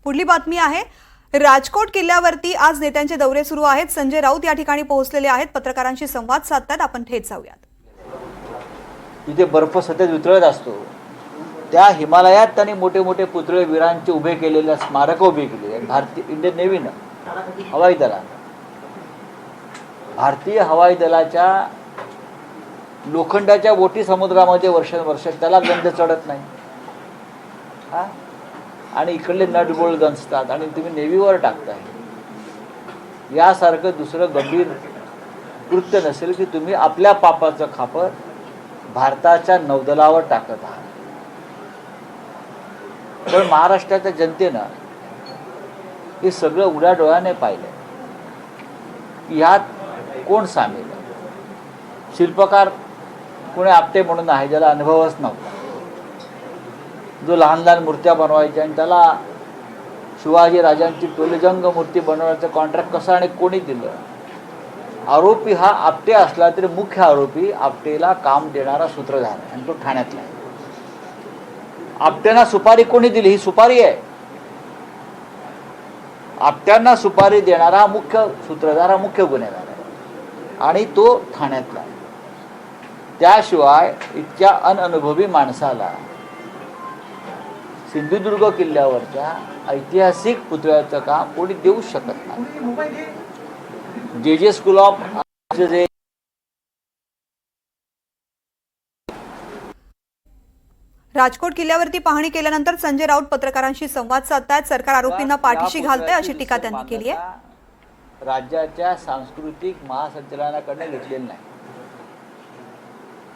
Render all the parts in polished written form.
पुढली बातमी आहे। राजकोट किल्ल्यावरती आज नेत्यांचे दौरे सुरू आहेत। संजय राऊत या ठिकाणी पोहोचलेले आहेत, पत्रकारांशी संवाद साधतात। आपण थेट जाऊयात। इथे बर्फ सतत वितळत असतो, त्या हिमालयात त्यांनी मोठे मोठे पुतळे वीरांचे उभे केलेले स्मारक उभे केलेले आहेत। भारतीय इंडियन नेव्हीनं हवाई दलानं भारतीय हवाई दलाच्या लोखंडाच्या बोटी समुद्रामध्ये वर्षानुवर्ष त्याला गंध चढत नाही हा, आणि इकडले नट बोल्ट गंजतात आणि तुम्ही नेव्हीवर टाकताय। यासारखं दुसरं गंभीर कृत्य नसेल की तुम्ही आपल्या पापाचं खापर भारताच्या नौदलावर टाकत आहात। पण महाराष्ट्राच्या जनतेनं हे सगळं उघड्या डोळ्याने पाहिलं की ह्यात कोण सामील आहे। शिल्पकार कोणी आपटे म्हणून आहे, ज्याला अनुभवच नव्हता, जो लहान लहान मूर्त्या बनवायच्या आणि त्याला शिवाजी राजांची टोलेजंग मूर्ती बनवण्याचं कॉन्ट्रॅक्ट कसं आणि कोणी दिलं। आरोपी हा आपटे असला तरी मुख्य आरोपी आपटेला काम देणारा सूत्रधार आहे आणि तो ठाण्यातला आहे। आपट्यांना सुपारी कोणी दिली? ही सुपारी आहे। आपट्यांना सुपारी देणारा मुख्य सूत्रधार हा मुख्य गुन्हेगार आहे आणि तो ठाण्यातला आहे। त्याशिवाय इतक्या अनअनुभवी माणसाला सिंधुदुर्ग किल्ल्यावरच्या ऐतिहासिक पुतळ्याचं काम कोणी देऊ शकत नाही। जे स्कूल ऑफ जे राजकोट किल्ल्यावरती पाहणी केल्यानंतर संजय राऊत पत्रकारांशी संवाद साधतात। सरकार आरोपींना पाठीशी घालते अशी टीका त्यांनी केली आहे। राज्याच्या सांस्कृतिक महासंचालनाकडे घेतलेली नाही।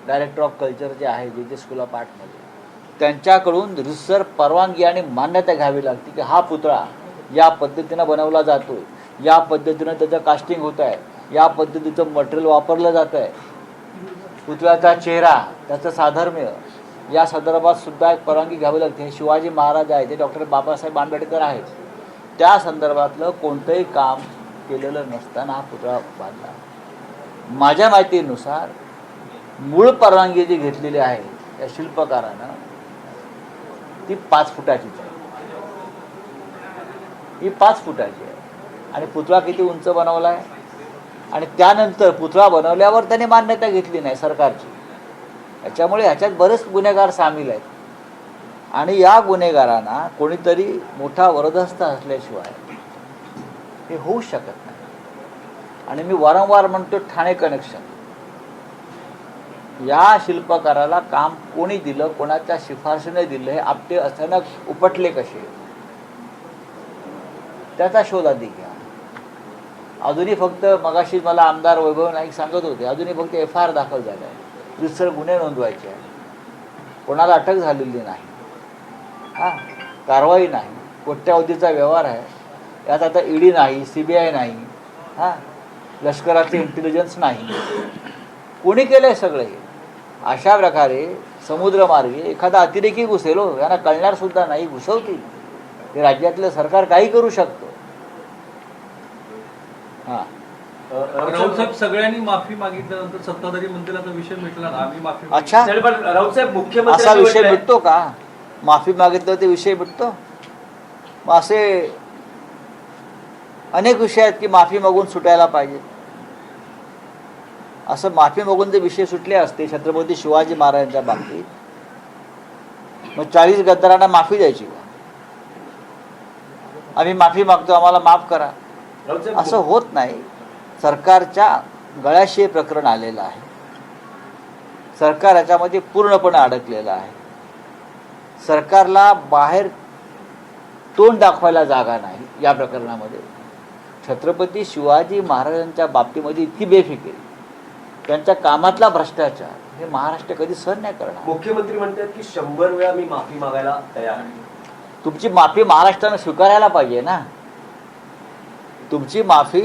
डायरेक्टर ऑफ कल्चर जे आहे जे स्कूल ऑफ आर्टमध्ये त्यांच्याकडून रिसर परवानगी आणि मान्यता घ्यावी लागते की हा पुतळा या पद्धतीनं बनवला जातो, या पद्धतीनं त्याचं कास्टिंग होत आहे, या पद्धतीचं मटेरियल वापरलं जात आहे, पुतळ्याचा चेहरा त्याचं साधर्म्य या संदर्भात सुद्धा एक परवानगी घ्यावी लागते। हे शिवाजी महाराज आहेत, ते डॉक्टर बाबासाहेब आंबेडकर आहेत, त्या संदर्भातलं कोणतंही काम केलेलं नसताना हा पुतळा बांधला। माझ्या माहितीनुसार मूळ परवानगी जी घेतलेली आहे या शिल्पकारानं ती 5 फुटाचीच आहे, ही 5 फुटाची आहे आणि पुतळा किती उंच बनवला आहे आणि त्यानंतर पुतळा बनवल्यावर त्यांनी मान्यता घेतली नाही सरकारची। याच्यामुळे ह्याच्यात बरेच गुन्हेगार सामील आहेत आणि या गुन्हेगारांना कोणीतरी मोठा वरदहस्त असल्याशिवाय हे होऊ शकत नाही। आणि मी वारंवार म्हणतो ठाणे कनेक्शन, या शिल्पकाराला काम कोणी दिलं, कोणाच्या शिफारशीने दिलं, हे आपटे अचानक उपटले कसे, त्याचा शोध आधी घ्या। अजूनही फक्त मगाशी मला आमदार वैभव नाईक सांगत होते, अजूनही फक्त FIR दाखल झाला आहे, रितसर गुन्हे नोंदवायचे आहे, कोणाला अटक झालेली नाही, हां कारवाई नाही, कोट्यावधीचा व्यवहार आहे, यात आता ED नाही, CBI नाही, हां लष्कराचे इंटेलिजन्स नाही, कोणी केलं आहे सगळं हे। अशा प्रकारे समुद्रमार्गे एखादा अतिरेकी घुसेल हो, यांना कळणार सुद्धा नाही, घुसवतील हे। राज्यातलं सरकार काही करू शकतो। हां राऊत साहेब सगळ्यांनी माफी मागितल्यानंतर सत्ताधारी मंत्र्याचा विषय मिटला ना, आम्ही माफी। अच्छा, राऊत साहेब मुख्यमंत्री असा विषय मिटतो का? माफी मागितलं ते विषय मिटतो? मग असे अनेक विषय आहेत की माफी मागून सुटायला पाहिजे। असं माफी मागून जे विषय सुटले असते छत्रपती शिवाजी महाराजांच्या बाबतीत, मग 40 गद्दारांना माफी द्यायची का? आम्ही माफी मागतो, आम्हाला माफ करा, असं होत नाही। सरकारच्या गळ्याशी हे प्रकरण आलेलं आहे, सरकार याच्यामध्ये पूर्णपणे अडकलेलं आहे। सरकारला बाहेर तोंड दाखवायला जागा नाही या प्रकरणामध्ये। छत्रपती शिवाजी महाराजांच्या बाबतीमध्ये इतकी बेफिकिरी, त्यांच्या कामातला भ्रष्टाचार हे महाराष्ट्र कधी सहन नाही करणार। मुख्यमंत्री म्हणतात की 100 वेळा मी माफी मागायला तयार आहे। तुमची माफी महाराष्ट्रानं स्वीकारायला पाहिजे ना, तुमची माफी